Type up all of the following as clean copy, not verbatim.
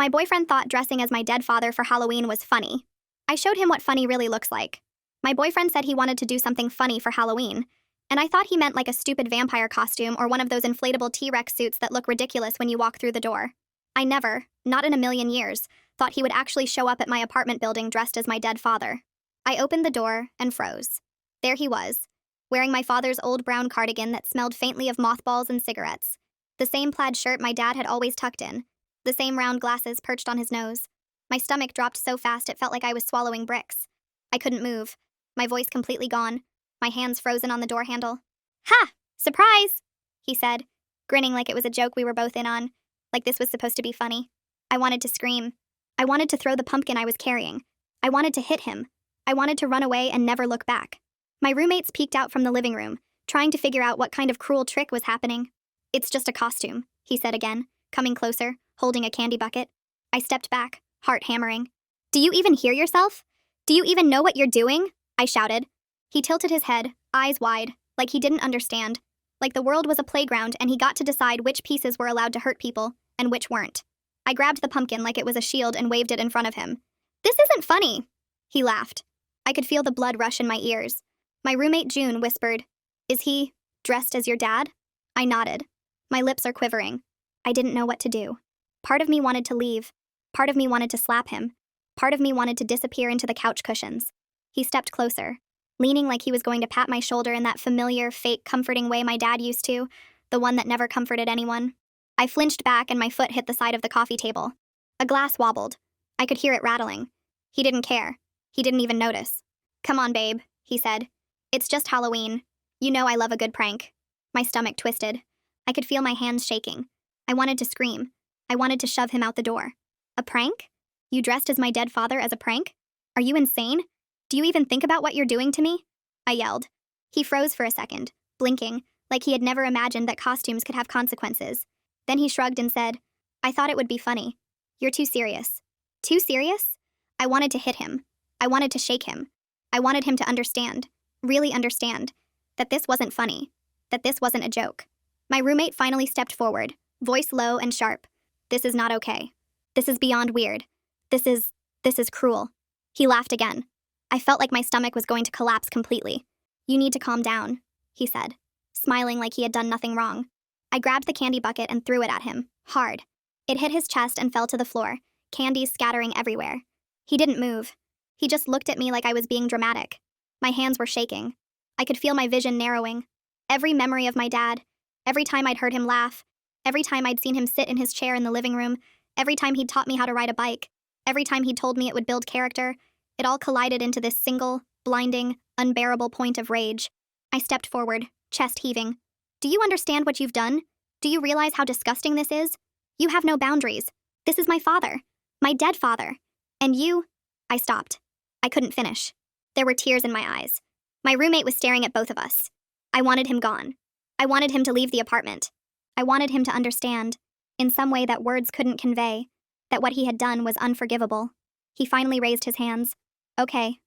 My boyfriend thought dressing as my dead father for Halloween was funny. I showed him what funny really looks like. My boyfriend said he wanted to do something funny for Halloween, and I thought he meant like a stupid vampire costume or one of those inflatable T-Rex suits that look ridiculous when you walk through the door. I never, not in a million years, thought he would actually show up at my apartment building dressed as my dead father. I opened the door and froze. There he was, wearing my father's old brown cardigan that smelled faintly of mothballs and cigarettes. The same plaid shirt my dad had always tucked in. The same round glasses perched on his nose. My stomach dropped so fast it felt like I was swallowing bricks. I couldn't move. My voice completely gone. My hands frozen on the door handle. "Ha! Surprise!" he said, grinning like it was a joke we were both in on, like this was supposed to be funny. I wanted to scream. I wanted to throw the pumpkin I was carrying. I wanted to hit him. I wanted to run away and never look back. My roommates peeked out from the living room, trying to figure out what kind of cruel trick was happening. "It's just a costume," he said again, coming closer, holding a candy bucket. I stepped back, heart hammering. "Do you even hear yourself? Do you even know what you're doing?" I shouted. He tilted his head, eyes wide, like he didn't understand, like the world was a playground and he got to decide which pieces were allowed to hurt people and which weren't. I grabbed the pumpkin like it was a shield and waved it in front of him. "This isn't funny." He laughed. I could feel the blood rush in my ears. My roommate June whispered, "Is he dressed as your dad?" I nodded. My lips are quivering. I didn't know what to do. Part of me wanted to leave. Part of me wanted to slap him. Part of me wanted to disappear into the couch cushions. He stepped closer, leaning like he was going to pat my shoulder in that familiar, fake, comforting way my dad used to, the one that never comforted anyone. I flinched back and my foot hit the side of the coffee table. A glass wobbled. I could hear it rattling. He didn't care. He didn't even notice. "Come on, babe," he said. "It's just Halloween. You know I love a good prank." My stomach twisted. I could feel my hands shaking. I wanted to scream. I wanted to shove him out the door. "A prank? You dressed as my dead father as a prank? Are you insane? Do you even think about what you're doing to me?" I yelled. He froze for a second, blinking, like he had never imagined that costumes could have consequences. Then he shrugged and said, "I thought it would be funny. You're too serious." Too serious? I wanted to hit him. I wanted to shake him. I wanted him to understand, really understand, that this wasn't funny, that this wasn't a joke. My roommate finally stepped forward, voice low and sharp. "This is not okay. This is beyond weird. This is cruel." He laughed again. I felt like my stomach was going to collapse completely. "You need to calm down," he said, smiling like he had done nothing wrong. I grabbed the candy bucket and threw it at him, hard. It hit his chest and fell to the floor, candies scattering everywhere. He didn't move. He just looked at me like I was being dramatic. My hands were shaking. I could feel my vision narrowing. Every memory of my dad, every time I'd heard him laugh, every time I'd seen him sit in his chair in the living room, every time he'd taught me how to ride a bike, every time he'd told me it would build character, it all collided into this single, blinding, unbearable point of rage. I stepped forward, chest heaving. "Do you understand what you've done? Do you realize how disgusting this is? You have no boundaries. This is my father. My dead father. And you—" I stopped. I couldn't finish. There were tears in my eyes. My roommate was staring at both of us. I wanted him gone. I wanted him to leave the apartment. I wanted him to understand, in some way that words couldn't convey, that what he had done was unforgivable. He finally raised his hands. Okay,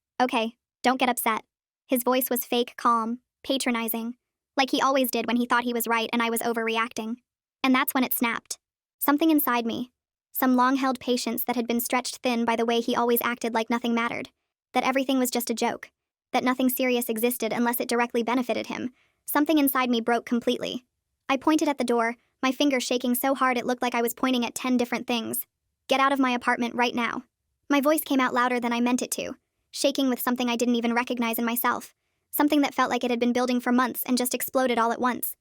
don't get upset." His voice was fake calm, patronizing, like he always did when he thought he was right and I was overreacting. And that's when it snapped. Something inside me, some long-held patience that had been stretched thin by the way he always acted like nothing mattered, that everything was just a joke, that nothing serious existed unless it directly benefited him. Something inside me broke completely. I pointed at the door, my finger shaking so hard it looked like I was pointing at 10 different things. "Get out of my apartment right now." My voice came out louder than I meant it to, shaking with something I didn't even recognize in myself, something that felt like it had been building for months and just exploded all at once.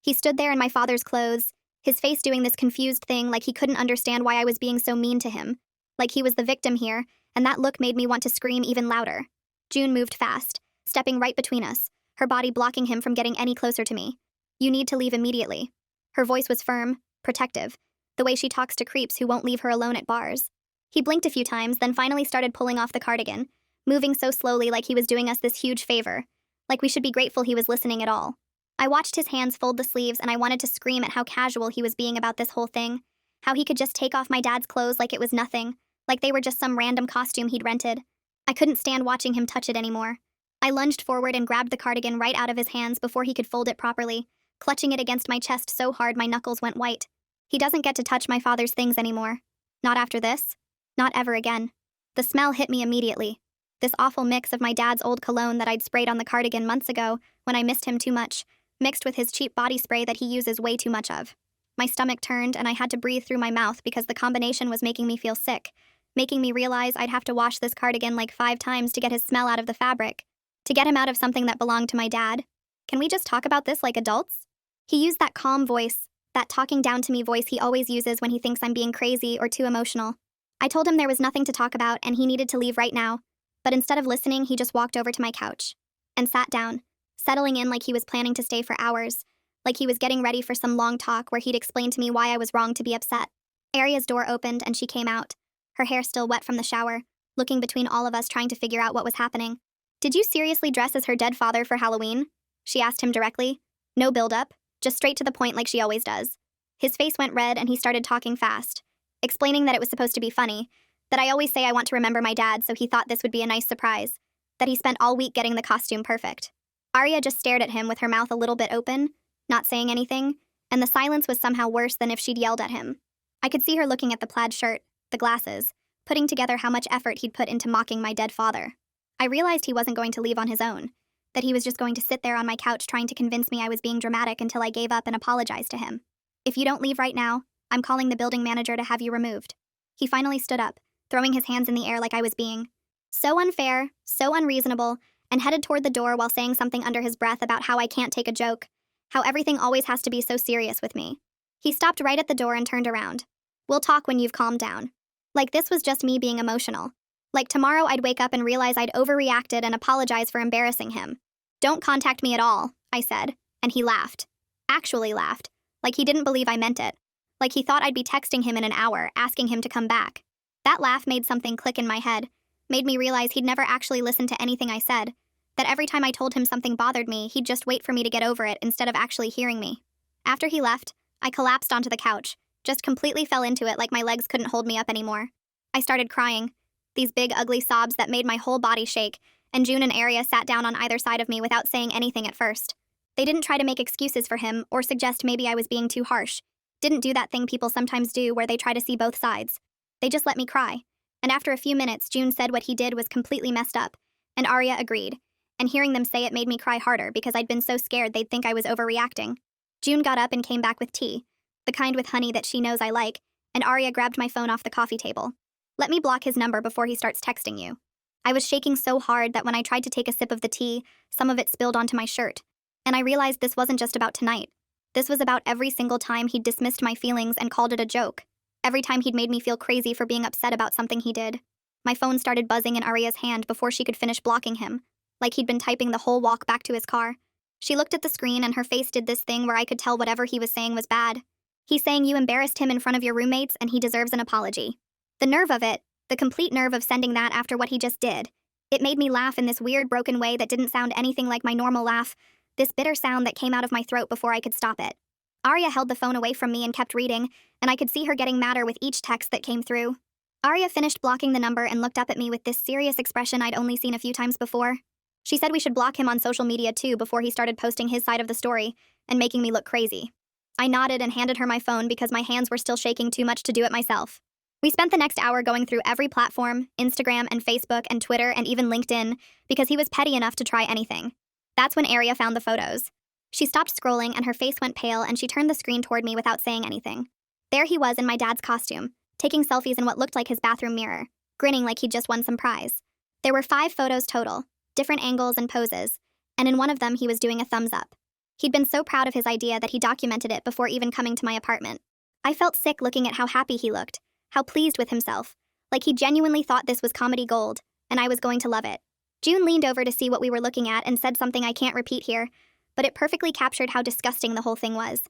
He stood there in my father's clothes, his face doing this confused thing like he couldn't understand why I was being so mean to him, like he was the victim here, and that look made me want to scream even louder. June moved fast, stepping right between us, her body blocking him from getting any closer to me. "You need to leave immediately." Her voice was firm, protective, the way she talks to creeps who won't leave her alone at bars. He blinked a few times, then finally started pulling off the cardigan, moving so slowly like he was doing us this huge favor, like we should be grateful he was listening at all. I watched his hands fold the sleeves and I wanted to scream at how casual he was being about this whole thing, how he could just take off my dad's clothes like it was nothing, like they were just some random costume he'd rented. I couldn't stand watching him touch it anymore. I lunged forward and grabbed the cardigan right out of his hands before he could fold it properly, clutching it against my chest so hard my knuckles went white. "He doesn't get to touch my father's things anymore." Not after this. Not ever again. The smell hit me immediately. This awful mix of my dad's old cologne that I'd sprayed on the cardigan months ago when I missed him too much, mixed with his cheap body spray that he uses way too much of. My stomach turned and I had to breathe through my mouth because the combination was making me feel sick, making me realize I'd have to wash this cardigan like 5 times to get his smell out of the fabric, to get him out of something that belonged to my dad. Can we just talk about this like adults? He used that calm voice, that talking down to me voice he always uses when he thinks I'm being crazy or too emotional. I told him there was nothing to talk about and he needed to leave right now, but instead of listening, he just walked over to my couch and sat down, settling in like he was planning to stay for hours, like he was getting ready for some long talk where he'd explain to me why I was wrong to be upset. Aria's door opened and she came out, her hair still wet from the shower, looking between all of us trying to figure out what was happening. "Did you seriously dress as her dead father for Halloween?" she asked him directly. No build-up, just straight to the point like she always does. His face went red and he started talking fast, explaining that it was supposed to be funny, that I always say I want to remember my dad, so he thought this would be a nice surprise, that he spent all week getting the costume perfect. Aria just stared at him with her mouth a little bit open, not saying anything, and the silence was somehow worse than if she'd yelled at him. I could see her looking at the plaid shirt, the glasses, putting together how much effort he'd put into mocking my dead father. I realized he wasn't going to leave on his own, that he was just going to sit there on my couch trying to convince me I was being dramatic until I gave up and apologized to him. "If you don't leave right now, I'm calling the building manager to have you removed." He finally stood up, throwing his hands in the air like I was being so unfair, so unreasonable, and headed toward the door while saying something under his breath about how I can't take a joke, how everything always has to be so serious with me. He stopped right at the door and turned around. "We'll talk when you've calmed down." Like this was just me being emotional. Like tomorrow I'd wake up and realize I'd overreacted and apologize for embarrassing him. "Don't contact me at all," I said, and he laughed. Actually laughed, like he didn't believe I meant it, like he thought I'd be texting him in an hour, asking him to come back. That laugh made something click in my head, made me realize he'd never actually listened to anything I said, that every time I told him something bothered me, he'd just wait for me to get over it instead of actually hearing me. After he left, I collapsed onto the couch, just completely fell into it like my legs couldn't hold me up anymore. I started crying, these big ugly sobs that made my whole body shake, and June and Aria sat down on either side of me without saying anything at first. They didn't try to make excuses for him or suggest maybe I was being too harsh. Didn't do that thing people sometimes do where they try to see both sides. They just let me cry. And after a few minutes, June said what he did was completely messed up, and Aria agreed. And hearing them say it made me cry harder because I'd been so scared they'd think I was overreacting. June got up and came back with tea, the kind with honey that she knows I like, and Aria grabbed my phone off the coffee table. "Let me block his number before he starts texting you." I was shaking so hard that when I tried to take a sip of the tea, some of it spilled onto my shirt. And I realized this wasn't just about tonight. This was about every single time he'd dismissed my feelings and called it a joke. Every time he'd made me feel crazy for being upset about something he did. My phone started buzzing in Aria's hand before she could finish blocking him, like he'd been typing the whole walk back to his car. She looked at the screen and her face did this thing where I could tell whatever he was saying was bad. He's saying you embarrassed him in front of your roommates and he deserves an apology. The nerve of it, the complete nerve of sending that after what he just did. It made me laugh in this weird broken way that didn't sound anything like my normal laugh, this bitter sound that came out of my throat before I could stop it. Aria held the phone away from me and kept reading, and I could see her getting madder with each text that came through. Aria finished blocking the number and looked up at me with this serious expression I'd only seen a few times before. She said we should block him on social media too before he started posting his side of the story and making me look crazy. I nodded and handed her my phone because my hands were still shaking too much to do it myself. We spent the next hour going through every platform, Instagram and Facebook and Twitter and even LinkedIn, because he was petty enough to try anything. That's when Aria found the photos. She stopped scrolling and her face went pale and she turned the screen toward me without saying anything. There he was in my dad's costume, taking selfies in what looked like his bathroom mirror, grinning like he'd just won some prize. There were 5 photos total, different angles and poses, and in one of them he was doing a thumbs up. He'd been so proud of his idea that he documented it before even coming to my apartment. I felt sick looking at how happy he looked, how pleased with himself, like he genuinely thought this was comedy gold, and I was going to love it. June leaned over to see what we were looking at and said something I can't repeat here, but it perfectly captured how disgusting the whole thing was.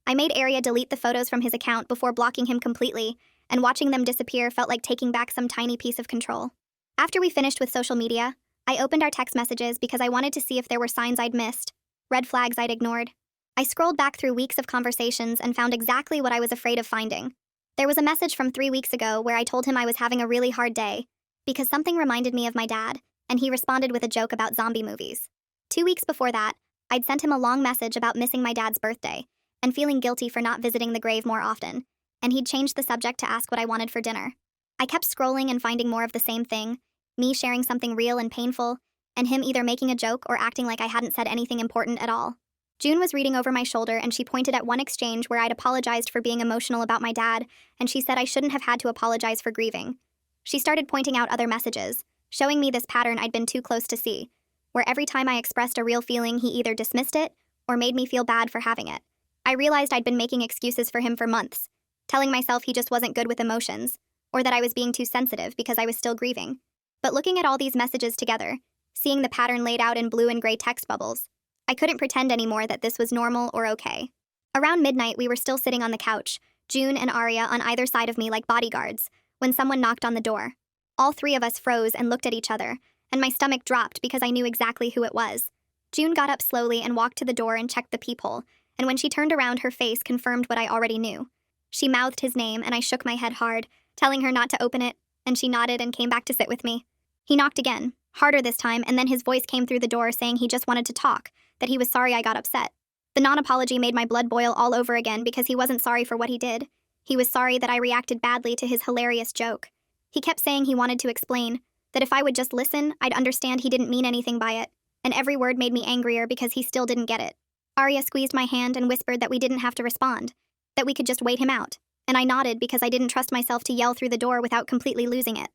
I made Aria delete the photos from his account before blocking him completely, and watching them disappear felt like taking back some tiny piece of control. After we finished with social media, I opened our text messages because I wanted to see if there were signs I'd missed, red flags I'd ignored. I scrolled back through weeks of conversations and found exactly what I was afraid of finding. There was a message from 3 weeks ago where I told him I was having a really hard day because something reminded me of my dad, and he responded with a joke about zombie movies. 2 weeks before that, I'd sent him a long message about missing my dad's birthday and feeling guilty for not visiting the grave more often, and he'd changed the subject to ask what I wanted for dinner. I kept scrolling and finding more of the same thing, me sharing something real and painful, and him either making a joke or acting like I hadn't said anything important at all. June was reading over my shoulder, and she pointed at one exchange where I'd apologized for being emotional about my dad, and she said I shouldn't have had to apologize for grieving. She started pointing out other messages, showing me this pattern I'd been too close to see, where every time I expressed a real feeling, he either dismissed it or made me feel bad for having it. I realized I'd been making excuses for him for months, telling myself he just wasn't good with emotions, or that I was being too sensitive because I was still grieving. But looking at all these messages together, seeing the pattern laid out in blue and gray text bubbles, I couldn't pretend anymore that this was normal or okay. Around midnight, we were still sitting on the couch, June and Arya on either side of me like bodyguards, when someone knocked on the door. All three of us froze and looked at each other, and my stomach dropped because I knew exactly who it was. June got up slowly and walked to the door and checked the peephole, and when she turned around, her face confirmed what I already knew. She mouthed his name, and I shook my head hard, telling her not to open it, and she nodded and came back to sit with me. He knocked again, harder this time, and then his voice came through the door saying he just wanted to talk, that he was sorry I got upset. The non-apology made my blood boil all over again because he wasn't sorry for what he did. He was sorry that I reacted badly to his hilarious joke. He kept saying he wanted to explain, that if I would just listen, I'd understand he didn't mean anything by it, and every word made me angrier because he still didn't get it. Arya squeezed my hand and whispered that we didn't have to respond, that we could just wait him out, and I nodded because I didn't trust myself to yell through the door without completely losing it.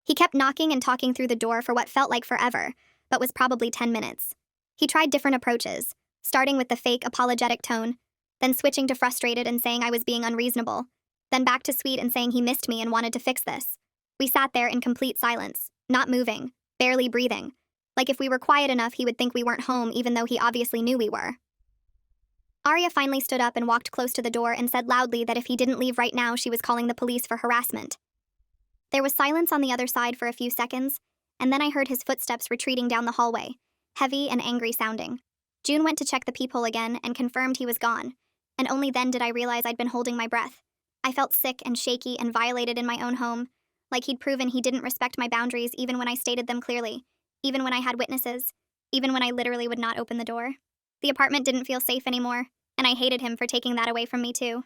He kept knocking and talking through the door for what felt like forever, but was probably 10 minutes. He tried different approaches, starting with the fake apologetic tone, then switching to frustrated and saying I was being unreasonable, then back to sweet and saying he missed me and wanted to fix this. We sat there in complete silence, not moving, barely breathing. Like if we were quiet enough, he would think we weren't home even though he obviously knew we were. Arya finally stood up and walked close to the door and said loudly that if he didn't leave right now, she was calling the police for harassment. There was silence on the other side for a few seconds, and then I heard his footsteps retreating down the hallway, heavy and angry sounding. June went to check the peephole again and confirmed he was gone, and only then did I realize I'd been holding my breath. I felt sick and shaky and violated in my own home, like he'd proven he didn't respect my boundaries even when I stated them clearly, even when I had witnesses, even when I literally would not open the door. The apartment didn't feel safe anymore, and I hated him for taking that away from me too.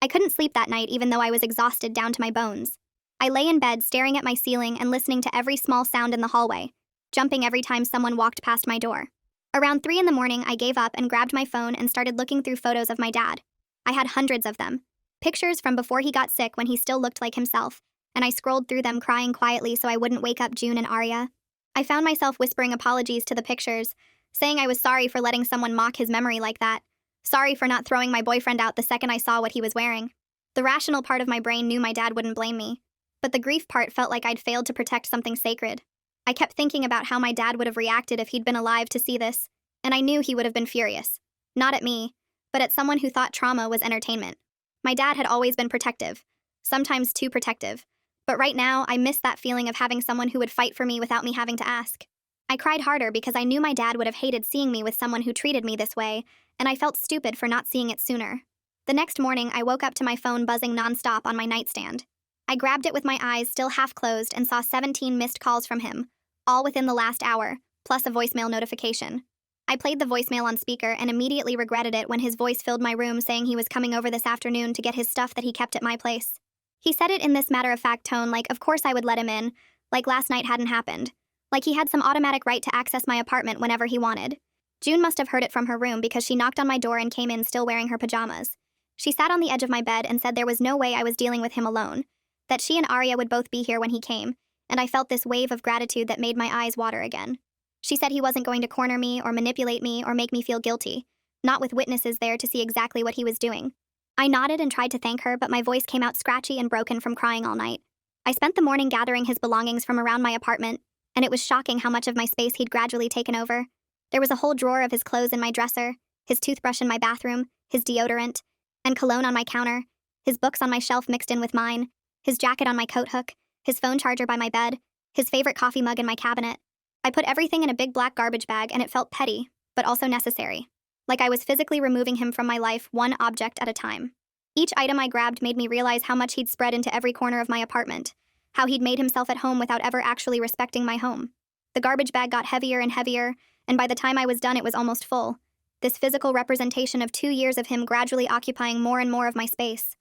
I couldn't sleep that night even though I was exhausted down to my bones. I lay in bed staring at my ceiling and listening to every small sound in the hallway, jumping every time someone walked past my door. Around 3 in the morning, I gave up and grabbed my phone and started looking through photos of my dad. I had hundreds of them. Pictures from before he got sick when he still looked like himself, and I scrolled through them crying quietly so I wouldn't wake up June and Arya. I found myself whispering apologies to the pictures, saying I was sorry for letting someone mock his memory like that, sorry for not throwing my boyfriend out the second I saw what he was wearing. The rational part of my brain knew my dad wouldn't blame me, but the grief part felt like I'd failed to protect something sacred. I kept thinking about how my dad would have reacted if he'd been alive to see this, and I knew he would have been furious. Not at me, but at someone who thought trauma was entertainment. My dad had always been protective, sometimes too protective, but right now I missed that feeling of having someone who would fight for me without me having to ask. I cried harder because I knew my dad would have hated seeing me with someone who treated me this way, and I felt stupid for not seeing it sooner. The next morning, I woke up to my phone buzzing nonstop on my nightstand. I grabbed it with my eyes still half closed and saw 17 missed calls from him, all within the last hour, plus a voicemail notification. I played the voicemail on speaker and immediately regretted it when his voice filled my room saying he was coming over this afternoon to get his stuff that he kept at my place. He said it in this matter-of-fact tone like of course I would let him in, like last night hadn't happened, like he had some automatic right to access my apartment whenever he wanted. June must have heard it from her room because she knocked on my door and came in still wearing her pajamas. She sat on the edge of my bed and said there was no way I was dealing with him alone, that she and Arya would both be here when he came, and I felt this wave of gratitude that made my eyes water again. She said he wasn't going to corner me or manipulate me or make me feel guilty, not with witnesses there to see exactly what he was doing. I nodded and tried to thank her, but my voice came out scratchy and broken from crying all night. I spent the morning gathering his belongings from around my apartment, and it was shocking how much of my space he'd gradually taken over. There was a whole drawer of his clothes in my dresser, his toothbrush in my bathroom, his deodorant, and cologne on my counter, his books on my shelf mixed in with mine, his jacket on my coat hook, his phone charger by my bed, his favorite coffee mug in my cabinet. I put everything in a big black garbage bag, and it felt petty, but also necessary. Like I was physically removing him from my life one object at a time. Each item I grabbed made me realize how much he'd spread into every corner of my apartment, how he'd made himself at home without ever actually respecting my home. The garbage bag got heavier and heavier, and by the time I was done it was almost full. This physical representation of 2 years of him gradually occupying more and more of my space.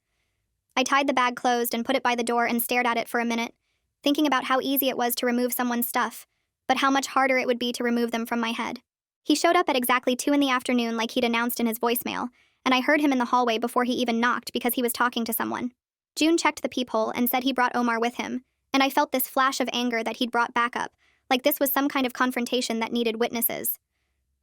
I tied the bag closed and put it by the door and stared at it for a minute, thinking about how easy it was to remove someone's stuff, but how much harder it would be to remove them from my head. He showed up at exactly 2 in the afternoon like he'd announced in his voicemail, and I heard him in the hallway before he even knocked because he was talking to someone. June checked the peephole and said he brought Omar with him, and I felt this flash of anger that he'd brought back up, like this was some kind of confrontation that needed witnesses.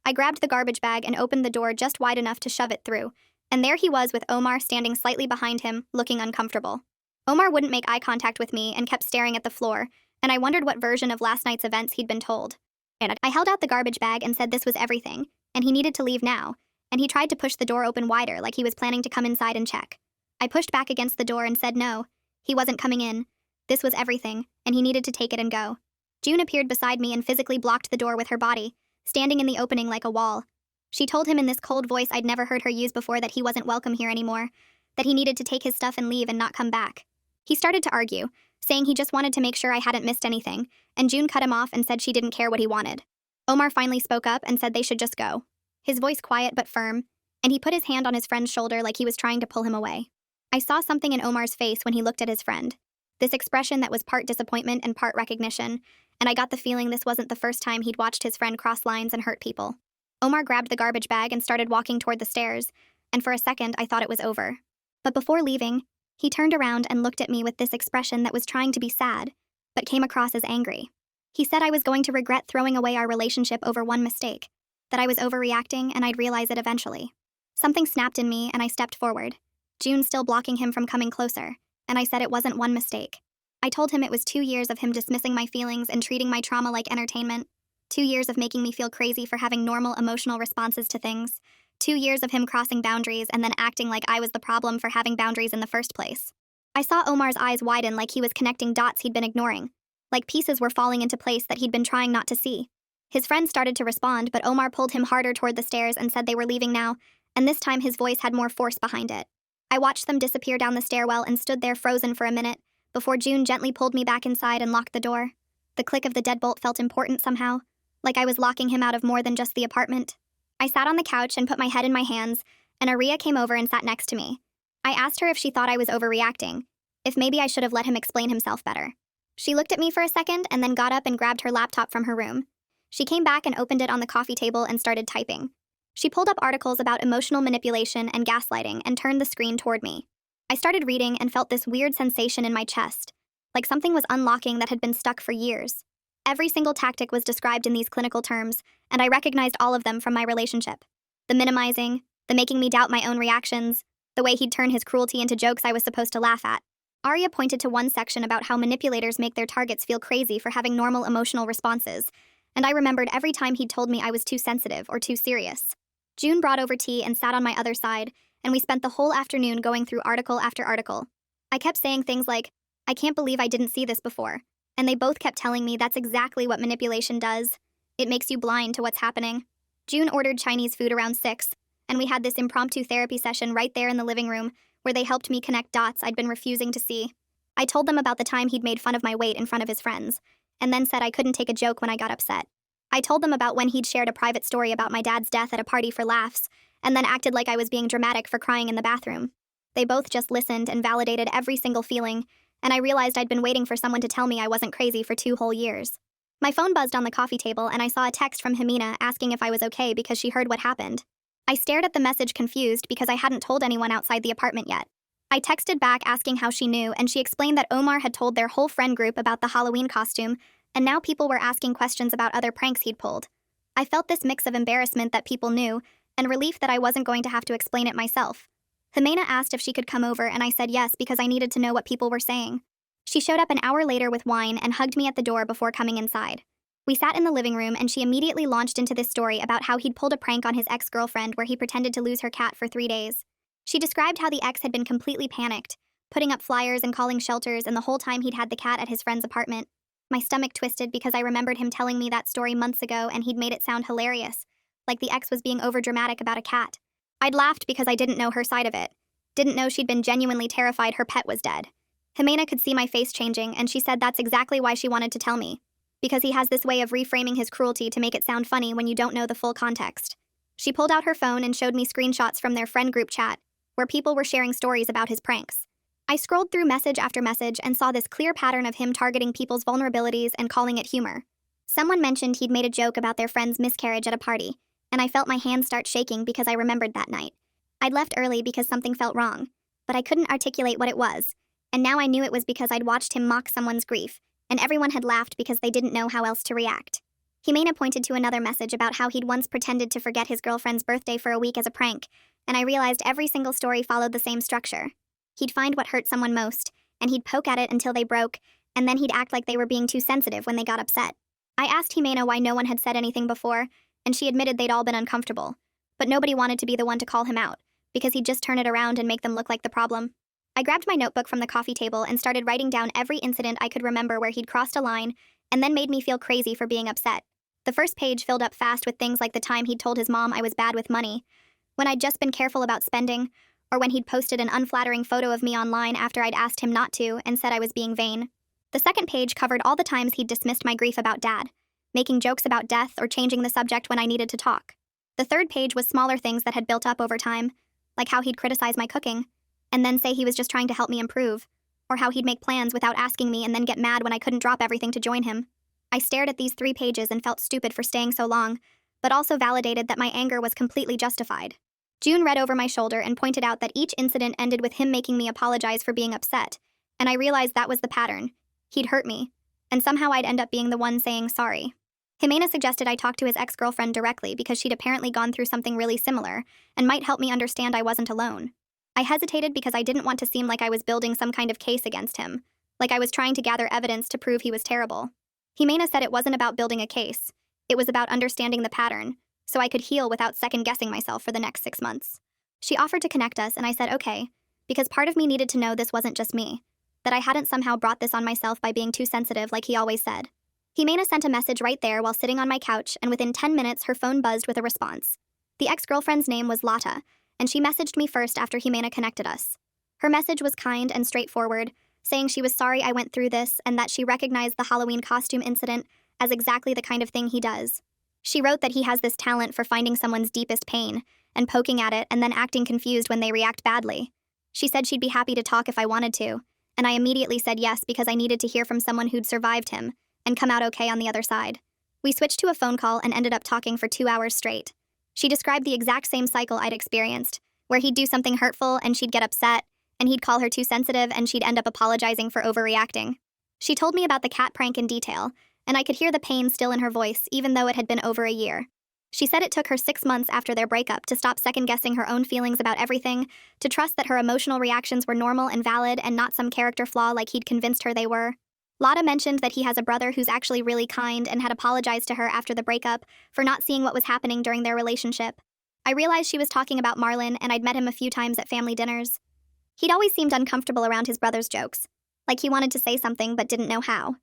I grabbed the garbage bag and opened the door just wide enough to shove it through, and there he was with Omar standing slightly behind him, looking uncomfortable. Omar wouldn't make eye contact with me and kept staring at the floor, and I wondered what version of last night's events he'd been told. I held out the garbage bag and said this was everything, and he needed to leave now, and he tried to push the door open wider like he was planning to come inside and check. I pushed back against the door and said no, he wasn't coming in. This was everything, and he needed to take it and go. June appeared beside me and physically blocked the door with her body, standing in the opening like a wall. She told him in this cold voice I'd never heard her use before that he wasn't welcome here anymore, that he needed to take his stuff and leave and not come back. He started to argue, saying he just wanted to make sure I hadn't missed anything, and June cut him off and said she didn't care what he wanted. Omar finally spoke up and said they should just go. His voice quiet but firm, and he put his hand on his friend's shoulder like he was trying to pull him away. I saw something in Omar's face when he looked at his friend. This expression that was part disappointment and part recognition, and I got the feeling this wasn't the first time he'd watched his friend cross lines and hurt people. Omar grabbed the garbage bag and started walking toward the stairs, and for a second I thought it was over. But before leaving, he turned around and looked at me with this expression that was trying to be sad, but came across as angry. He said I was going to regret throwing away our relationship over one mistake, that I was overreacting and I'd realize it eventually. Something snapped in me and I stepped forward, June still blocking him from coming closer, and I said it wasn't one mistake. I told him it was 2 years of him dismissing my feelings and treating my trauma like entertainment, 2 years of making me feel crazy for having normal emotional responses to things, 2 years of him crossing boundaries and then acting like I was the problem for having boundaries in the first place. I saw Omar's eyes widen like he was connecting dots he'd been ignoring, like pieces were falling into place that he'd been trying not to see. His friend started to respond, but Omar pulled him harder toward the stairs and said they were leaving now, and this time his voice had more force behind it. I watched them disappear down the stairwell and stood there frozen for a minute, before June gently pulled me back inside and locked the door. The click of the deadbolt felt important somehow, like I was locking him out of more than just the apartment. I sat on the couch and put my head in my hands, and Aria came over and sat next to me. I asked her if she thought I was overreacting, if maybe I should have let him explain himself better. She looked at me for a second and then got up and grabbed her laptop from her room. She came back and opened it on the coffee table and started typing. She pulled up articles about emotional manipulation and gaslighting and turned the screen toward me. I started reading and felt this weird sensation in my chest, like something was unlocking that had been stuck for years. Every single tactic was described in these clinical terms, and I recognized all of them from my relationship. The minimizing, the making me doubt my own reactions, the way he'd turn his cruelty into jokes I was supposed to laugh at. Arya pointed to one section about how manipulators make their targets feel crazy for having normal emotional responses, and I remembered every time he'd told me I was too sensitive or too serious. June brought over tea and sat on my other side, and we spent the whole afternoon going through article after article. I kept saying things like, I can't believe I didn't see this before, and they both kept telling me that's exactly what manipulation does. It makes you blind to what's happening. June ordered Chinese food around 6, and we had this impromptu therapy session right there in the living room, where they helped me connect dots I'd been refusing to see. I told them about the time he'd made fun of my weight in front of his friends, and then said I couldn't take a joke when I got upset. I told them about when he'd shared a private story about my dad's death at a party for laughs, and then acted like I was being dramatic for crying in the bathroom. They both just listened and validated every single feeling, and I realized I'd been waiting for someone to tell me I wasn't crazy for 2 whole years. My phone buzzed on the coffee table, and I saw a text from Jimena asking if I was okay because she heard what happened. I stared at the message confused because I hadn't told anyone outside the apartment yet. I texted back asking how she knew, and she explained that Omar had told their whole friend group about the Halloween costume, and now people were asking questions about other pranks he'd pulled. I felt this mix of embarrassment that people knew, and relief that I wasn't going to have to explain it myself. Jimena asked if she could come over, and I said yes because I needed to know what people were saying. She showed up an hour later with wine and hugged me at the door before coming inside. We sat in the living room, and she immediately launched into this story about how he'd pulled a prank on his ex-girlfriend where he pretended to lose her cat for 3 days. She described how the ex had been completely panicked, putting up flyers and calling shelters, and the whole time he'd had the cat at his friend's apartment. My stomach twisted because I remembered him telling me that story months ago, and he'd made it sound hilarious, like the ex was being overdramatic about a cat. I'd laughed because I didn't know her side of it. Didn't know she'd been genuinely terrified her pet was dead. Jimena could see my face changing, and she said that's exactly why she wanted to tell me. Because he has this way of reframing his cruelty to make it sound funny when you don't know the full context. She pulled out her phone and showed me screenshots from their friend group chat, where people were sharing stories about his pranks. I scrolled through message after message and saw this clear pattern of him targeting people's vulnerabilities and calling it humor. Someone mentioned he'd made a joke about their friend's miscarriage at a party, and I felt my hands start shaking because I remembered that night. I'd left early because something felt wrong, but I couldn't articulate what it was, and now I knew it was because I'd watched him mock someone's grief, and everyone had laughed because they didn't know how else to react. Jimena pointed to another message about how he'd once pretended to forget his girlfriend's birthday for a week as a prank, and I realized every single story followed the same structure. He'd find what hurt someone most, and he'd poke at it until they broke, and then he'd act like they were being too sensitive when they got upset. I asked Jimena why no one had said anything before, and she admitted they'd all been uncomfortable. But nobody wanted to be the one to call him out, because he'd just turn it around and make them look like the problem. I grabbed my notebook from the coffee table and started writing down every incident I could remember where he'd crossed a line, and then made me feel crazy for being upset. The first page filled up fast with things like the time he'd told his mom I was bad with money, when I'd just been careful about spending, or when he'd posted an unflattering photo of me online after I'd asked him not to and said I was being vain. The second page covered all the times he'd dismissed my grief about Dad, making jokes about death or changing the subject when I needed to talk. The third page was smaller things that had built up over time, like how he'd criticize my cooking, and then say he was just trying to help me improve, or how he'd make plans without asking me and then get mad when I couldn't drop everything to join him. I stared at these 3 pages and felt stupid for staying so long, but also validated that my anger was completely justified. June read over my shoulder and pointed out that each incident ended with him making me apologize for being upset, and I realized that was the pattern. He'd hurt me, and somehow I'd end up being the one saying sorry. Jimena suggested I talk to his ex-girlfriend directly because she'd apparently gone through something really similar and might help me understand I wasn't alone. I hesitated because I didn't want to seem like I was building some kind of case against him, like I was trying to gather evidence to prove he was terrible. Jimena said it wasn't about building a case, it was about understanding the pattern, so I could heal without second-guessing myself for the next 6 months. She offered to connect us, and I said okay, because part of me needed to know this wasn't just me, that I hadn't somehow brought this on myself by being too sensitive like he always said. Jimena sent a message right there while sitting on my couch, and within 10 minutes her phone buzzed with a response. The ex-girlfriend's name was Lotta, and she messaged me first after Jimena connected us. Her message was kind and straightforward, saying she was sorry I went through this and that she recognized the Halloween costume incident as exactly the kind of thing he does. She wrote that he has this talent for finding someone's deepest pain and poking at it and then acting confused when they react badly. She said she'd be happy to talk if I wanted to, and I immediately said yes because I needed to hear from someone who'd survived him and come out okay on the other side. We switched to a phone call and ended up talking for 2 hours straight. She described the exact same cycle I'd experienced, where he'd do something hurtful and she'd get upset, and he'd call her too sensitive and she'd end up apologizing for overreacting. She told me about the cat prank in detail, and I could hear the pain still in her voice even though it had been over a year. She said it took her 6 months after their breakup to stop second-guessing her own feelings about everything, to trust that her emotional reactions were normal and valid and not some character flaw like he'd convinced her they were. Lotta mentioned that he has a brother who's actually really kind and had apologized to her after the breakup for not seeing what was happening during their relationship. I realized she was talking about Marlon, and I'd met him a few times at family dinners. He'd always seemed uncomfortable around his brother's jokes, like he wanted to say something but didn't know how.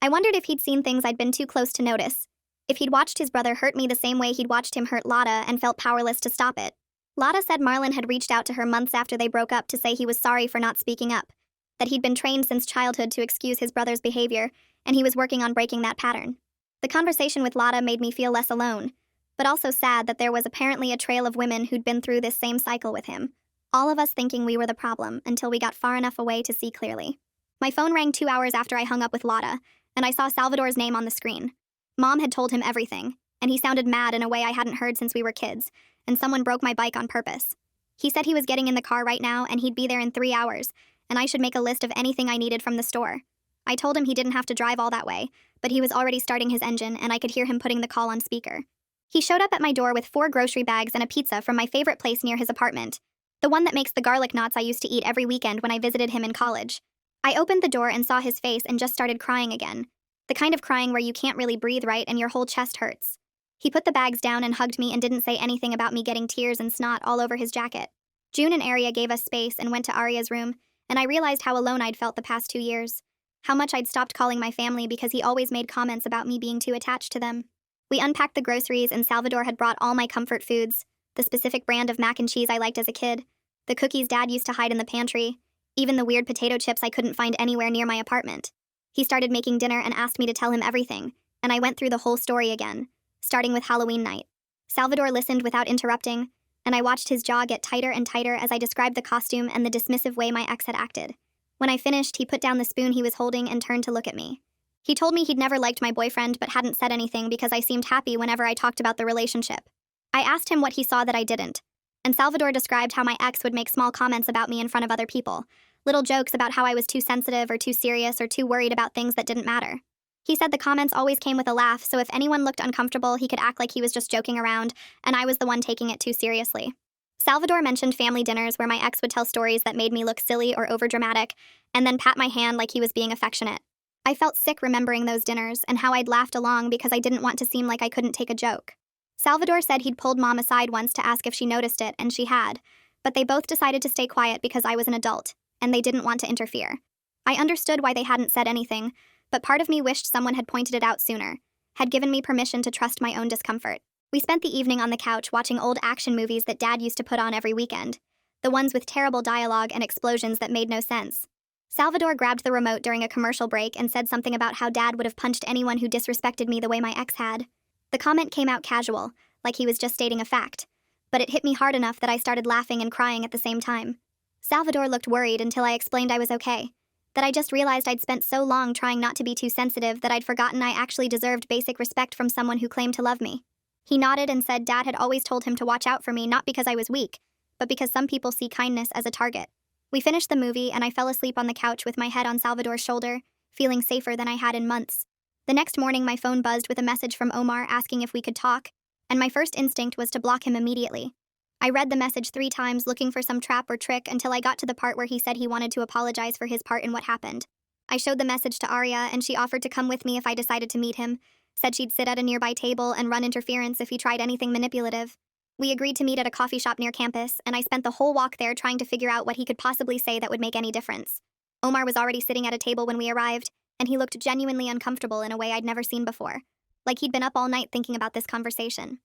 I wondered if he'd seen things I'd been too close to notice, if he'd watched his brother hurt me the same way he'd watched him hurt Lotta and felt powerless to stop it. Lotta said Marlon had reached out to her months after they broke up to say he was sorry for not speaking up, that he'd been trained since childhood to excuse his brother's behavior, and he was working on breaking that pattern. The conversation with Lotta made me feel less alone, but also sad that there was apparently a trail of women who'd been through this same cycle with him, all of us thinking we were the problem until we got far enough away to see clearly. My phone rang 2 hours after I hung up with Lotta, and I saw Salvador's name on the screen. Mom had told him everything, and he sounded mad in a way I hadn't heard since we were kids, and someone broke my bike on purpose. He said he was getting in the car right now and he'd be there in 3 hours, and I should make a list of anything I needed from the store. I told him he didn't have to drive all that way, but he was already starting his engine and I could hear him putting the call on speaker. He showed up at my door with 4 grocery bags and a pizza from my favorite place near his apartment, the one that makes the garlic knots I used to eat every weekend when I visited him in college. I opened the door and saw his face and just started crying again, the kind of crying where you can't really breathe right and your whole chest hurts. He put the bags down and hugged me and didn't say anything about me getting tears and snot all over his jacket. June and Aria gave us space and went to Aria's room, and I realized how alone I'd felt the past 2 years, how much I'd stopped calling my family because he always made comments about me being too attached to them. We unpacked the groceries and Salvador had brought all my comfort foods, the specific brand of mac and cheese I liked as a kid, the cookies Dad used to hide in the pantry, even the weird potato chips I couldn't find anywhere near my apartment. He started making dinner and asked me to tell him everything, and I went through the whole story again, starting with Halloween night. Salvador listened without interrupting, and I watched his jaw get tighter and tighter as I described the costume and the dismissive way my ex had acted. When I finished, he put down the spoon he was holding and turned to look at me. He told me he'd never liked my boyfriend but hadn't said anything because I seemed happy whenever I talked about the relationship. I asked him what he saw that I didn't, and Salvador described how my ex would make small comments about me in front of other people, little jokes about how I was too sensitive or too serious or too worried about things that didn't matter. He said the comments always came with a laugh, so if anyone looked uncomfortable, he could act like he was just joking around, and I was the one taking it too seriously. Salvador mentioned family dinners where my ex would tell stories that made me look silly or overdramatic, and then pat my hand like he was being affectionate. I felt sick remembering those dinners and how I'd laughed along because I didn't want to seem like I couldn't take a joke. Salvador said he'd pulled Mom aside once to ask if she noticed it, and she had, but they both decided to stay quiet because I was an adult, and they didn't want to interfere. I understood why they hadn't said anything, but part of me wished someone had pointed it out sooner, had given me permission to trust my own discomfort. We spent the evening on the couch watching old action movies that Dad used to put on every weekend, the ones with terrible dialogue and explosions that made no sense. Salvador grabbed the remote during a commercial break and said something about how Dad would have punched anyone who disrespected me the way my ex had. The comment came out casual, like he was just stating a fact, but it hit me hard enough that I started laughing and crying at the same time. Salvador looked worried until I explained I was okay, that I just realized I'd spent so long trying not to be too sensitive that I'd forgotten I actually deserved basic respect from someone who claimed to love me. He nodded and said Dad had always told him to watch out for me, not because I was weak, but because some people see kindness as a target. We finished the movie and I fell asleep on the couch with my head on Salvador's shoulder, feeling safer than I had in months. The next morning my phone buzzed with a message from Omar asking if we could talk, and my first instinct was to block him immediately. I read the message 3 times looking for some trap or trick until I got to the part where he said he wanted to apologize for his part in what happened. I showed the message to Arya and she offered to come with me if I decided to meet him, said she'd sit at a nearby table and run interference if he tried anything manipulative. We agreed to meet at a coffee shop near campus, and I spent the whole walk there trying to figure out what he could possibly say that would make any difference. Omar was already sitting at a table when we arrived, and he looked genuinely uncomfortable in a way I'd never seen before, like he'd been up all night thinking about this conversation.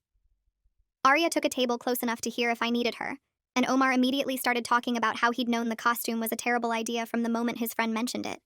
Arya took a table close enough to hear if I needed her, and Omar immediately started talking about how he'd known the costume was a terrible idea from the moment his friend mentioned it.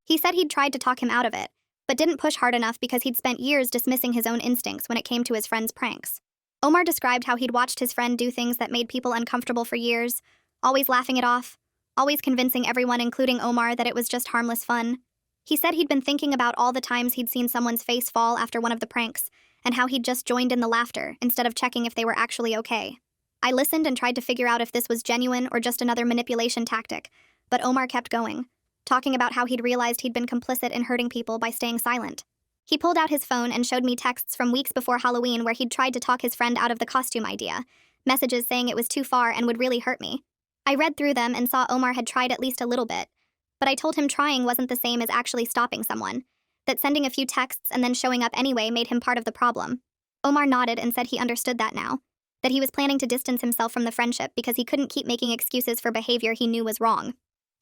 He said he'd tried to talk him out of it, but didn't push hard enough because he'd spent years dismissing his own instincts when it came to his friend's pranks. Omar described how he'd watched his friend do things that made people uncomfortable for years, always laughing it off, always convincing everyone, including Omar, that it was just harmless fun. He said he'd been thinking about all the times he'd seen someone's face fall after one of the pranks, and how he'd just joined in the laughter instead of checking if they were actually okay. I listened and tried to figure out if this was genuine or just another manipulation tactic, but Omar kept going, talking about how he'd realized he'd been complicit in hurting people by staying silent. He pulled out his phone and showed me texts from weeks before Halloween where he'd tried to talk his friend out of the costume idea, messages saying it was too far and would really hurt me. I read through them and saw Omar had tried at least a little bit, but I told him trying wasn't the same as actually stopping someone, that sending a few texts and then showing up anyway made him part of the problem. Omar nodded and said he understood that now, that he was planning to distance himself from the friendship because he couldn't keep making excuses for behavior he knew was wrong.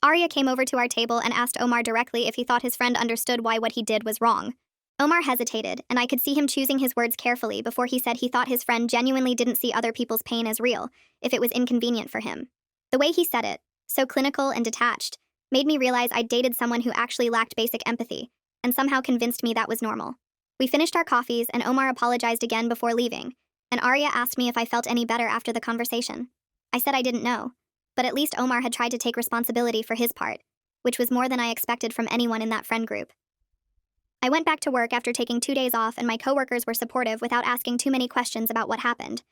Arya came over to our table and asked Omar directly if he thought his friend understood why what he did was wrong. Omar hesitated, and I could see him choosing his words carefully before he said he thought his friend genuinely didn't see other people's pain as real, if it was inconvenient for him. The way he said it, so clinical and detached, made me realize I'd dated someone who actually lacked basic empathy, and somehow convinced me that was normal. We finished our coffees, and Omar apologized again before leaving, and Arya asked me if I felt any better after the conversation. I said I didn't know, but at least Omar had tried to take responsibility for his part, which was more than I expected from anyone in that friend group. I went back to work after taking 2 days off, and my coworkers were supportive without asking too many questions about what happened.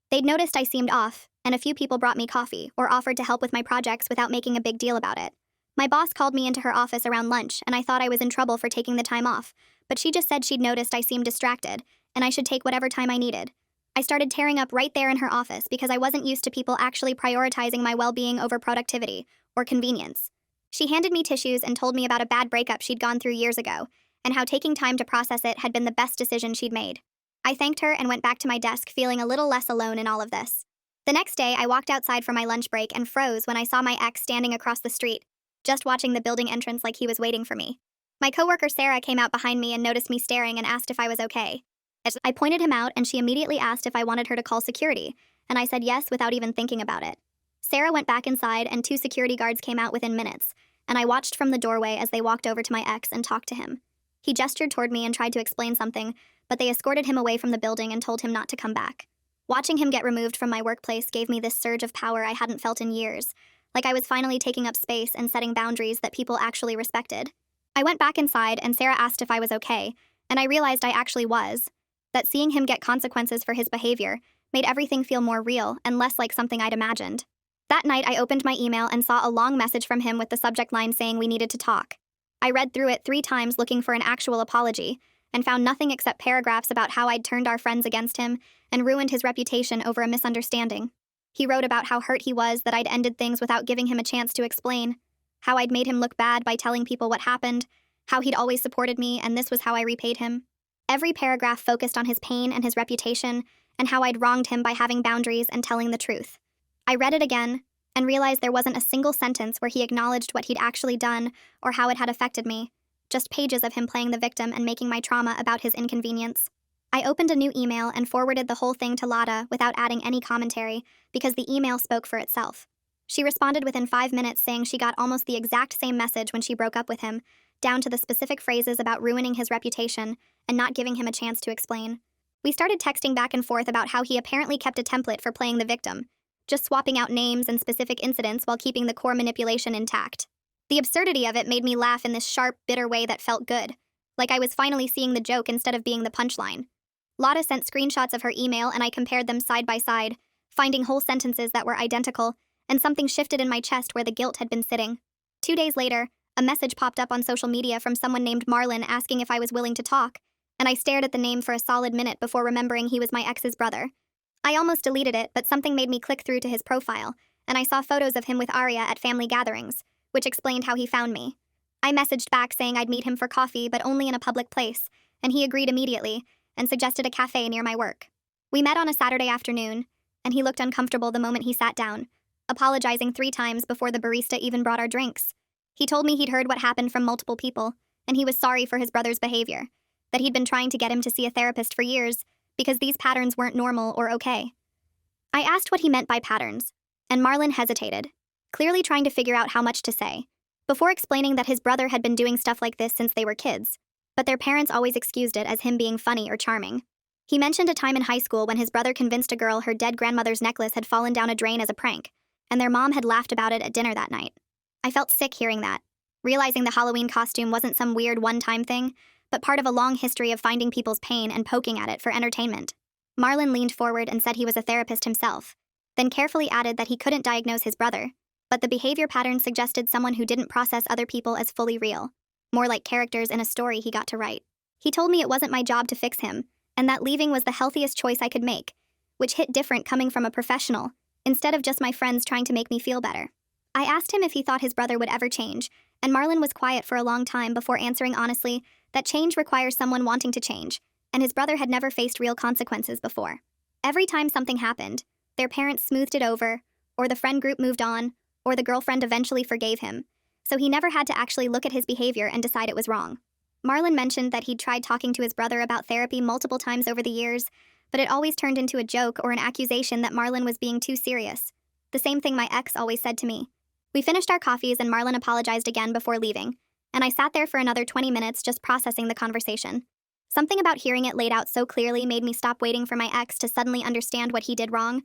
They'd noticed I seemed off, and a few people brought me coffee or offered to help with my projects without making a big deal about it. My boss called me into her office around lunch, and I thought I was in trouble for taking the time off, but she just said she'd noticed I seemed distracted, and I should take whatever time I needed. I started tearing up right there in her office because I wasn't used to people actually prioritizing my well-being over productivity or convenience. She handed me tissues and told me about a bad breakup she'd gone through years ago, and how taking time to process it had been the best decision she'd made. I thanked her and went back to my desk feeling a little less alone in all of this. The next day, I walked outside for my lunch break and froze when I saw my ex standing across the street, just watching the building entrance like he was waiting for me. My coworker Sarah came out behind me and noticed me staring and asked if I was okay. I pointed him out, and she immediately asked if I wanted her to call security, and I said yes without even thinking about it. Sarah went back inside, and 2 security guards came out within minutes, and I watched from the doorway as they walked over to my ex and talked to him. He gestured toward me and tried to explain something, but they escorted him away from the building and told him not to come back. Watching him get removed from my workplace gave me this surge of power I hadn't felt in years, like I was finally taking up space and setting boundaries that people actually respected. I went back inside and Sarah asked if I was okay, and I realized I actually was. That seeing him get consequences for his behavior made everything feel more real and less like something I'd imagined. That night, I opened my email and saw a long message from him with the subject line saying we needed to talk. I read through it 3 times looking for an actual apology, and found nothing except paragraphs about how I'd turned our friends against him and ruined his reputation over a misunderstanding. He wrote about how hurt he was that I'd ended things without giving him a chance to explain, how I'd made him look bad by telling people what happened, how he'd always supported me and this was how I repaid him. Every paragraph focused on his pain and his reputation, and how I'd wronged him by having boundaries and telling the truth. I read it again, and realized there wasn't a single sentence where he acknowledged what he'd actually done or how it had affected me, just pages of him playing the victim and making my trauma about his inconvenience. I opened a new email and forwarded the whole thing to Lada without adding any commentary, because the email spoke for itself. She responded within 5 minutes saying she got almost the exact same message when she broke up with him, down to the specific phrases about ruining his reputation and not giving him a chance to explain. We started texting back and forth about how he apparently kept a template for playing the victim, just swapping out names and specific incidents while keeping the core manipulation intact. The absurdity of it made me laugh in this sharp, bitter way that felt good, like I was finally seeing the joke instead of being the punchline. Lada sent screenshots of her email and I compared them side by side, finding whole sentences that were identical, and something shifted in my chest where the guilt had been sitting. 2 days later, a message popped up on social media from someone named Marlon asking if I was willing to talk, and I stared at the name for a solid minute before remembering he was my ex's brother. I almost deleted it, but something made me click through to his profile, and I saw photos of him with Arya at family gatherings, which explained how he found me. I messaged back saying I'd meet him for coffee, but only in a public place, and he agreed immediately and suggested a cafe near my work. We met on a Saturday afternoon, and he looked uncomfortable the moment he sat down, apologizing 3 times before the barista even brought our drinks. He told me he'd heard what happened from multiple people, and he was sorry for his brother's behavior, that he'd been trying to get him to see a therapist for years because these patterns weren't normal or okay. I asked what he meant by patterns, and Marlon hesitated, clearly trying to figure out how much to say, before explaining that his brother had been doing stuff like this since they were kids, but their parents always excused it as him being funny or charming. He mentioned a time in high school when his brother convinced a girl her dead grandmother's necklace had fallen down a drain as a prank, and their mom had laughed about it at dinner that night. I felt sick hearing that, realizing the Halloween costume wasn't some weird one-time thing, but part of a long history of finding people's pain and poking at it for entertainment. Marlon leaned forward and said he was a therapist himself, then carefully added that he couldn't diagnose his brother, but the behavior pattern suggested someone who didn't process other people as fully real, more like characters in a story he got to write. He told me it wasn't my job to fix him, and that leaving was the healthiest choice I could make, which hit different coming from a professional, instead of just my friends trying to make me feel better. I asked him if he thought his brother would ever change, and Marlon was quiet for a long time before answering honestly that change requires someone wanting to change, and his brother had never faced real consequences before. Every time something happened, their parents smoothed it over, or the friend group moved on, or the girlfriend eventually forgave him, so he never had to actually look at his behavior and decide it was wrong. Marlon mentioned that he'd tried talking to his brother about therapy multiple times over the years, but it always turned into a joke or an accusation that Marlon was being too serious. The same thing my ex always said to me. We finished our coffees and Marlon apologized again before leaving, and I sat there for another 20 minutes just processing the conversation. Something about hearing it laid out so clearly made me stop waiting for my ex to suddenly understand what he did wrong,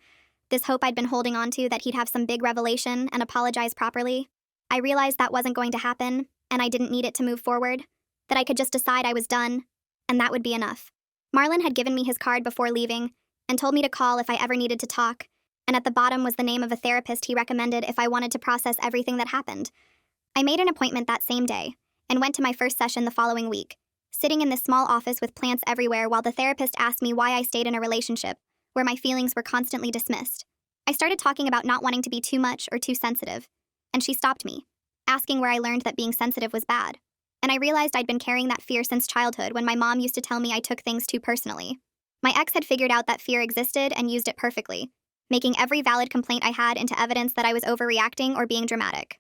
this hope I'd been holding on to that he'd have some big revelation and apologize properly. I realized that wasn't going to happen, and I didn't need it to move forward, that I could just decide I was done, and that would be enough. Marlon had given me his card before leaving, and told me to call if I ever needed to talk, and at the bottom was the name of a therapist he recommended if I wanted to process everything that happened. I made an appointment that same day, and went to my first session the following week, sitting in this small office with plants everywhere while the therapist asked me why I stayed in a relationship where my feelings were constantly dismissed. I started talking about not wanting to be too much or too sensitive, and she stopped me, asking where I learned that being sensitive was bad. And I realized I'd been carrying that fear since childhood when my mom used to tell me I took things too personally. My ex had figured out that fear existed and used it perfectly, making every valid complaint I had into evidence that I was overreacting or being dramatic.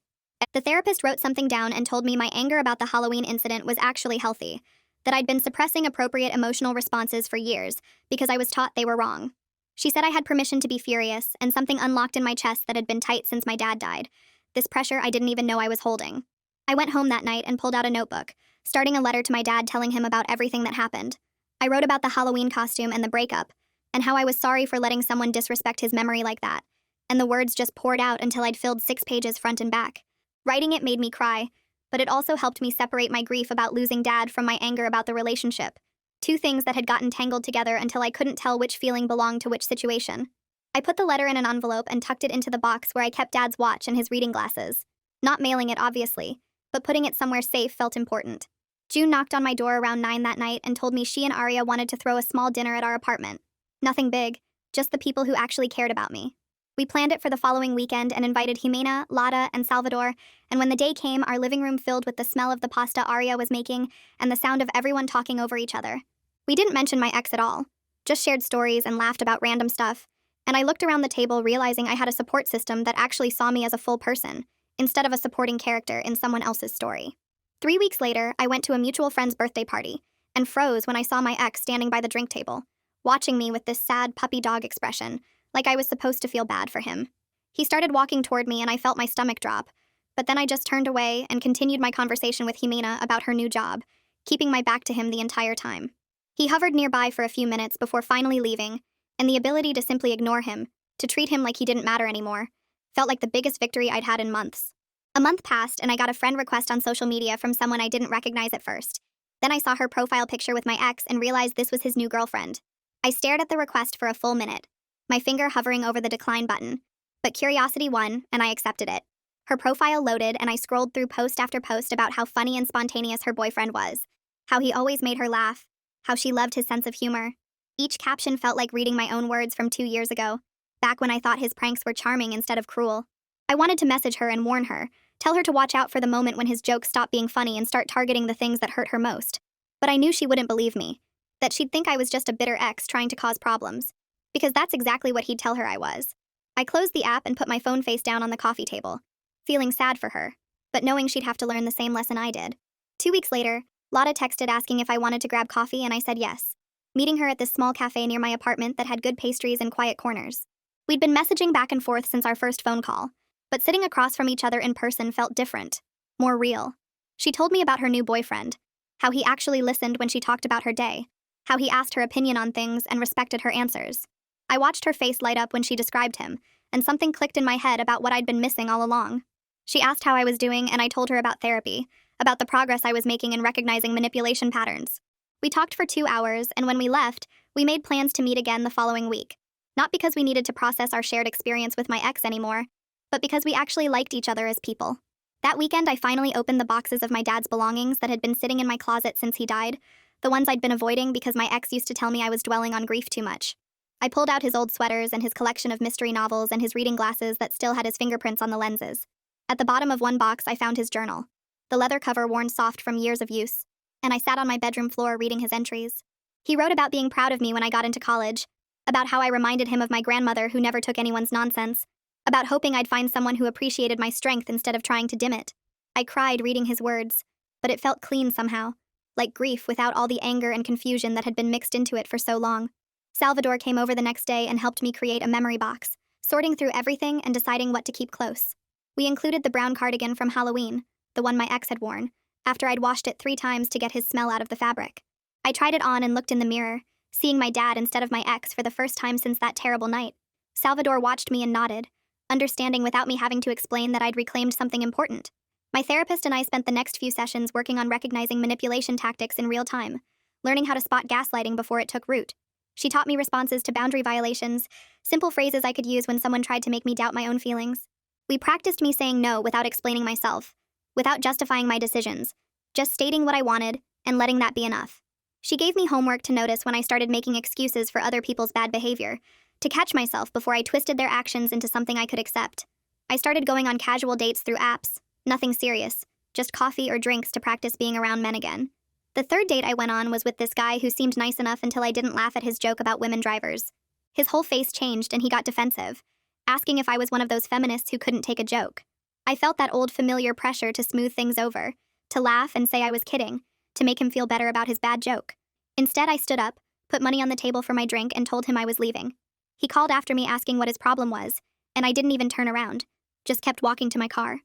The therapist wrote something down and told me my anger about the Halloween incident was actually healthy, that I'd been suppressing appropriate emotional responses for years because I was taught they were wrong. She said I had permission to be furious, and something unlocked in my chest that had been tight since my dad died, this pressure I didn't even know I was holding. I went home that night and pulled out a notebook, starting a letter to my dad telling him about everything that happened. I wrote about the Halloween costume and the breakup, and how I was sorry for letting someone disrespect his memory like that, and the words just poured out until I'd filled 6 pages front and back. Writing it made me cry, but it also helped me separate my grief about losing Dad from my anger about the relationship. 2 things that had gotten tangled together until I couldn't tell which feeling belonged to which situation. I put the letter in an envelope and tucked it into the box where I kept Dad's watch and his reading glasses. Not mailing it, obviously, but putting it somewhere safe felt important. June knocked on my door around 9 that night and told me she and Arya wanted to throw a small dinner at our apartment. Nothing big, just the people who actually cared about me. We planned it for the following weekend and invited Jimena, Lada, and Salvador, and when the day came, our living room filled with the smell of the pasta Arya was making and the sound of everyone talking over each other. We didn't mention my ex at all, just shared stories and laughed about random stuff, and I looked around the table realizing I had a support system that actually saw me as a full person, instead of a supporting character in someone else's story. 3 weeks later, I went to a mutual friend's birthday party, and froze when I saw my ex standing by the drink table, watching me with this sad puppy dog expression, like I was supposed to feel bad for him. He started walking toward me and I felt my stomach drop, but then I just turned away and continued my conversation with Jimena about her new job, keeping my back to him the entire time. He hovered nearby for a few minutes before finally leaving, and the ability to simply ignore him, to treat him like he didn't matter anymore, felt like the biggest victory I'd had in months. A month passed and I got a friend request on social media from someone I didn't recognize at first. Then I saw her profile picture with my ex and realized this was his new girlfriend. I stared at the request for a full minute, my finger hovering over the decline button, but curiosity won and I accepted it. Her profile loaded and I scrolled through post after post about how funny and spontaneous her boyfriend was, how he always made her laugh, how she loved his sense of humor. Each caption felt like reading my own words from 2 years ago, back when I thought his pranks were charming instead of cruel. I wanted to message her and warn her, tell her to watch out for the moment when his jokes stop being funny and start targeting the things that hurt her most. But I knew she wouldn't believe me, that she'd think I was just a bitter ex trying to cause problems, because that's exactly what he'd tell her I was. I closed the app and put my phone face down on the coffee table, feeling sad for her, but knowing she'd have to learn the same lesson I did. 2 weeks later, Lotta texted asking if I wanted to grab coffee and I said yes, meeting her at this small cafe near my apartment that had good pastries and quiet corners. We'd been messaging back and forth since our first phone call, but sitting across from each other in person felt different, more real. She told me about her new boyfriend, how he actually listened when she talked about her day, how he asked her opinion on things and respected her answers. I watched her face light up when she described him, and something clicked in my head about what I'd been missing all along. She asked how I was doing, and I told her about therapy, about the progress I was making in recognizing manipulation patterns. We talked for 2 hours, and when we left, we made plans to meet again the following week. Not because we needed to process our shared experience with my ex anymore, but because we actually liked each other as people. That weekend, I finally opened the boxes of my dad's belongings that had been sitting in my closet since he died, the ones I'd been avoiding because my ex used to tell me I was dwelling on grief too much. I pulled out his old sweaters and his collection of mystery novels and his reading glasses that still had his fingerprints on the lenses. At the bottom of one box, I found his journal, the leather cover worn soft from years of use, and I sat on my bedroom floor reading his entries. He wrote about being proud of me when I got into college, about how I reminded him of my grandmother who never took anyone's nonsense, about hoping I'd find someone who appreciated my strength instead of trying to dim it. I cried reading his words, but it felt clean somehow, like grief without all the anger and confusion that had been mixed into it for so long. Salvador came over the next day and helped me create a memory box, sorting through everything and deciding what to keep close. We included the brown cardigan from Halloween, the one my ex had worn, after I'd washed it 3 times to get his smell out of the fabric. I tried it on and looked in the mirror, seeing my dad instead of my ex for the first time since that terrible night. Salvador watched me and nodded, understanding without me having to explain that I'd reclaimed something important. My therapist and I spent the next few sessions working on recognizing manipulation tactics in real time, learning how to spot gaslighting before it took root. She taught me responses to boundary violations, simple phrases I could use when someone tried to make me doubt my own feelings. We practiced me saying no without explaining myself, without justifying my decisions, just stating what I wanted and letting that be enough. She gave me homework to notice when I started making excuses for other people's bad behavior, to catch myself before I twisted their actions into something I could accept. I started going on casual dates through apps, nothing serious, just coffee or drinks to practice being around men again. The 3rd date I went on was with this guy who seemed nice enough until I didn't laugh at his joke about women drivers. His whole face changed and he got defensive, asking if I was one of those feminists who couldn't take a joke. I felt that old familiar pressure to smooth things over, to laugh and say I was kidding, to make him feel better about his bad joke. Instead, I stood up, put money on the table for my drink, and told him I was leaving. He called after me asking what his problem was, and I didn't even turn around, just kept walking to my car.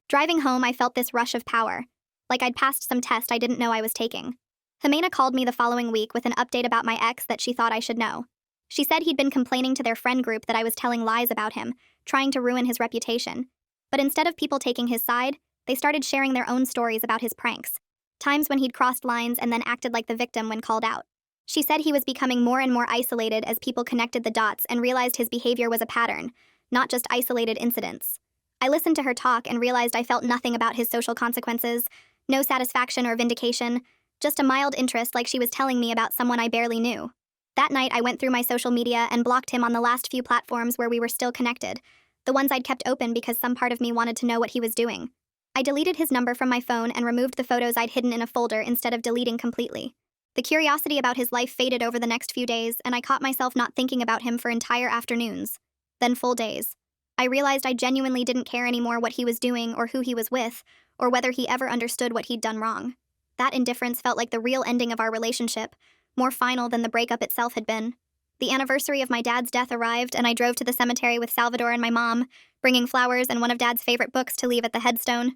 Driving home, I felt this rush of power, like I'd passed some test I didn't know I was taking. Jimena called me the following week with an update about my ex that she thought I should know. She said he'd been complaining to their friend group that I was telling lies about him, trying to ruin his reputation. But instead of people taking his side, they started sharing their own stories about his pranks, times when he'd crossed lines and then acted like the victim when called out. She said he was becoming more and more isolated as people connected the dots and realized his behavior was a pattern, not just isolated incidents. I listened to her talk and realized I felt nothing about his social consequences, no satisfaction or vindication, just a mild interest like she was telling me about someone I barely knew. That night, I went through my social media and blocked him on the last few platforms where we were still connected, the ones I'd kept open because some part of me wanted to know what he was doing. I deleted his number from my phone and removed the photos I'd hidden in a folder instead of deleting completely. The curiosity about his life faded over the next few days, and I caught myself not thinking about him for entire afternoons, then full days. I realized I genuinely didn't care anymore what he was doing or who he was with, or whether he ever understood what he'd done wrong. That indifference felt like the real ending of our relationship, more final than the breakup itself had been. The anniversary of my dad's death arrived, and I drove to the cemetery with Salvador and my mom, bringing flowers and one of Dad's favorite books to leave at the headstone.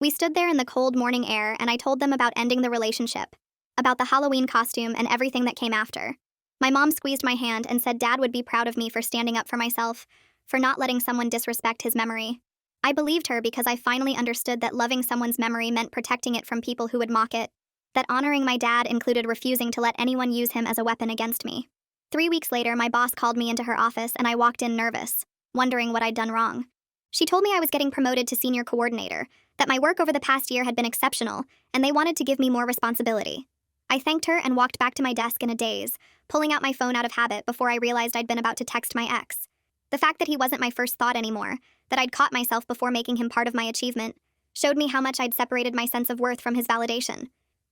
We stood there in the cold morning air, and I told them about ending the relationship, about the Halloween costume and everything that came after. My mom squeezed my hand and said Dad would be proud of me for standing up for myself, for not letting someone disrespect his memory. I believed her because I finally understood that loving someone's memory meant protecting it from people who would mock it, that honoring my dad included refusing to let anyone use him as a weapon against me. 3 weeks later, my boss called me into her office and I walked in nervous, wondering what I'd done wrong. She told me I was getting promoted to senior coordinator, that my work over the past year had been exceptional, and they wanted to give me more responsibility. I thanked her and walked back to my desk in a daze, pulling out my phone out of habit before I realized I'd been about to text my ex. The fact that he wasn't my first thought anymore, that I'd caught myself before making him part of my achievement, showed me how much I'd separated my sense of worth from his validation.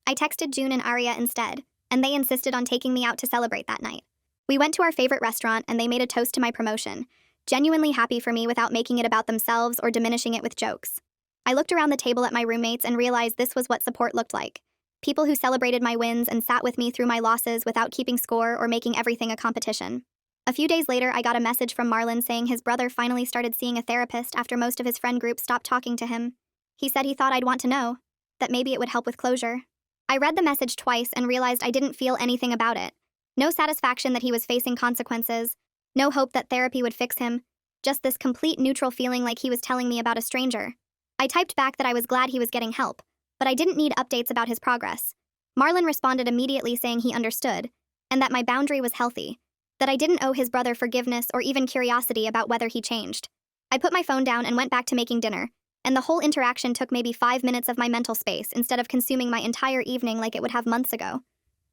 I texted June and Arya instead, and they insisted on taking me out to celebrate that night. We went to our favorite restaurant and they made a toast to my promotion, genuinely happy for me without making it about themselves or diminishing it with jokes. I looked around the table at my roommates and realized this was what support looked like. People who celebrated my wins and sat with me through my losses without keeping score or making everything a competition. A few days later, I got a message from Marlon saying his brother finally started seeing a therapist after most of his friend group stopped talking to him. He said he thought I'd want to know, that maybe it would help with closure. I read the message twice and realized I didn't feel anything about it. No satisfaction that he was facing consequences, no hope that therapy would fix him, just this complete neutral feeling like he was telling me about a stranger. I typed back that I was glad he was getting help, but I didn't need updates about his progress. Marlon responded immediately saying he understood, and that my boundary was healthy, that I didn't owe his brother forgiveness or even curiosity about whether he changed. I put my phone down and went back to making dinner, and the whole interaction took maybe 5 minutes of my mental space instead of consuming my entire evening like it would have months ago.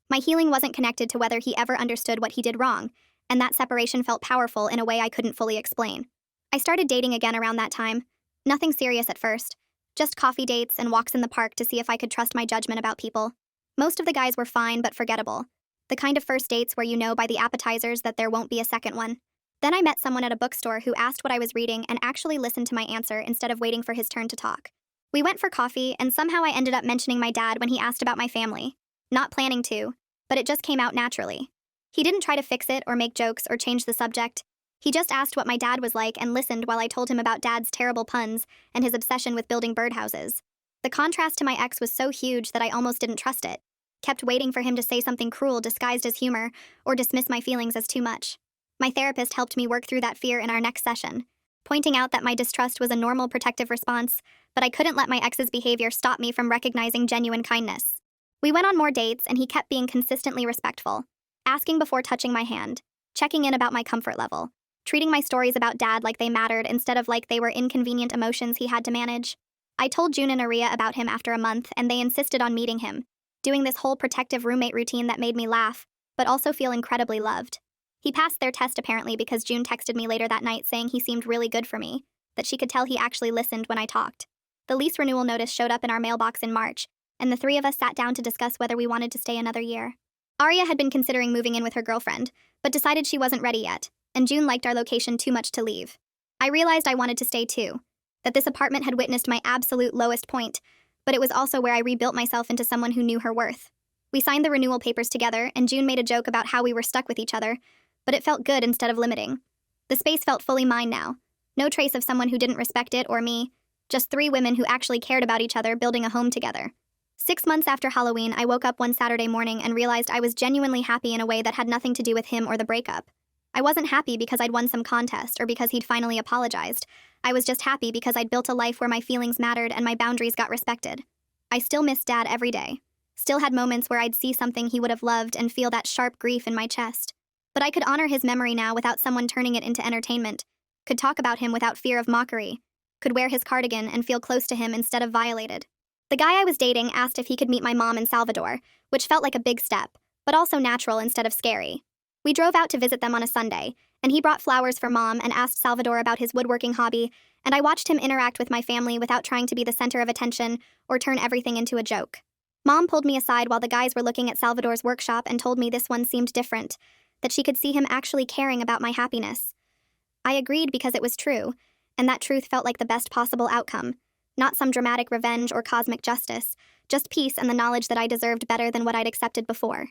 My healing wasn't connected to whether he ever understood what he did wrong, and that separation felt powerful in a way I couldn't fully explain. I started dating again around that time. Nothing serious at first, just coffee dates and walks in the park to see if I could trust my judgment about people. Most of the guys were fine but forgettable, the kind of first dates where you know by the appetizers that there won't be a second one. Then I met someone at a bookstore who asked what I was reading and actually listened to my answer instead of waiting for his turn to talk. We went for coffee, and somehow I ended up mentioning my dad when he asked about my family. Not planning to, but it just came out naturally. He didn't try to fix it or make jokes or change the subject. He just asked what my dad was like and listened while I told him about Dad's terrible puns and his obsession with building birdhouses. The contrast to my ex was so huge that I almost didn't trust it. Kept waiting for him to say something cruel disguised as humor or dismiss my feelings as too much. My therapist helped me work through that fear in our next session, pointing out that my distrust was a normal protective response, but I couldn't let my ex's behavior stop me from recognizing genuine kindness. We went on more dates, and he kept being consistently respectful, asking before touching my hand, checking in about my comfort level, treating my stories about Dad like they mattered instead of like they were inconvenient emotions he had to manage. I told June and Aria about him after a month, and they insisted on meeting him, doing this whole protective roommate routine that made me laugh, but also feel incredibly loved. He passed their test apparently because June texted me later that night saying he seemed really good for me, that she could tell he actually listened when I talked. The lease renewal notice showed up in our mailbox in March, and the three of us sat down to discuss whether we wanted to stay another year. Arya had been considering moving in with her girlfriend, but decided she wasn't ready yet, and June liked our location too much to leave. I realized I wanted to stay too, that this apartment had witnessed my absolute lowest point, but it was also where I rebuilt myself into someone who knew her worth. We signed the renewal papers together, and June made a joke about how we were stuck with each other, but it felt good instead of limiting. The space felt fully mine now. No trace of someone who didn't respect it or me, just 3 women who actually cared about each other building a home together. 6 months after Halloween, I woke up one Saturday morning and realized I was genuinely happy in a way that had nothing to do with him or the breakup. I wasn't happy because I'd won some contest or because he'd finally apologized. I was just happy because I'd built a life where my feelings mattered and my boundaries got respected. I still missed Dad every day. Still had moments where I'd see something he would have loved and feel that sharp grief in my chest. But I could honor his memory now without someone turning it into entertainment. Could talk about him without fear of mockery. Could wear his cardigan and feel close to him instead of violated. The guy I was dating asked if he could meet my mom in Salvador, which felt like a big step, but also natural instead of scary. We drove out to visit them on a Sunday, and he brought flowers for Mom and asked Salvador about his woodworking hobby, and I watched him interact with my family without trying to be the center of attention or turn everything into a joke. Mom pulled me aside while the guys were looking at Salvador's workshop and told me this one seemed different, that she could see him actually caring about my happiness. I agreed because it was true, and that truth felt like the best possible outcome. Not some dramatic revenge or cosmic justice, just peace and the knowledge that I deserved better than what I'd accepted before.